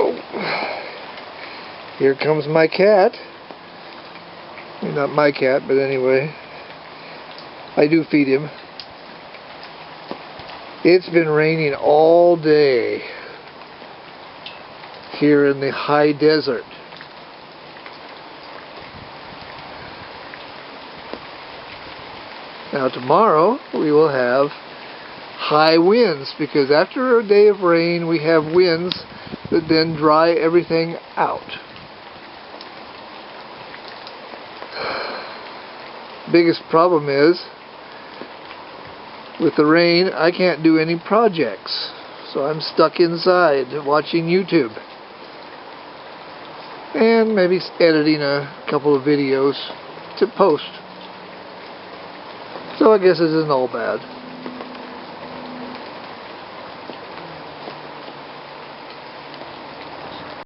Oh. Here comes my cat. Not my cat, but anyway. I do feed him. It's been raining all day here in the high desert. Now tomorrow we will have high winds, because after a day of rain we have winds that then dry everything out. Biggest problem is, with the rain, I can't do any projects, so I'm stuck inside watching YouTube and maybe editing a couple of videos to post. So I guess it isn't all bad.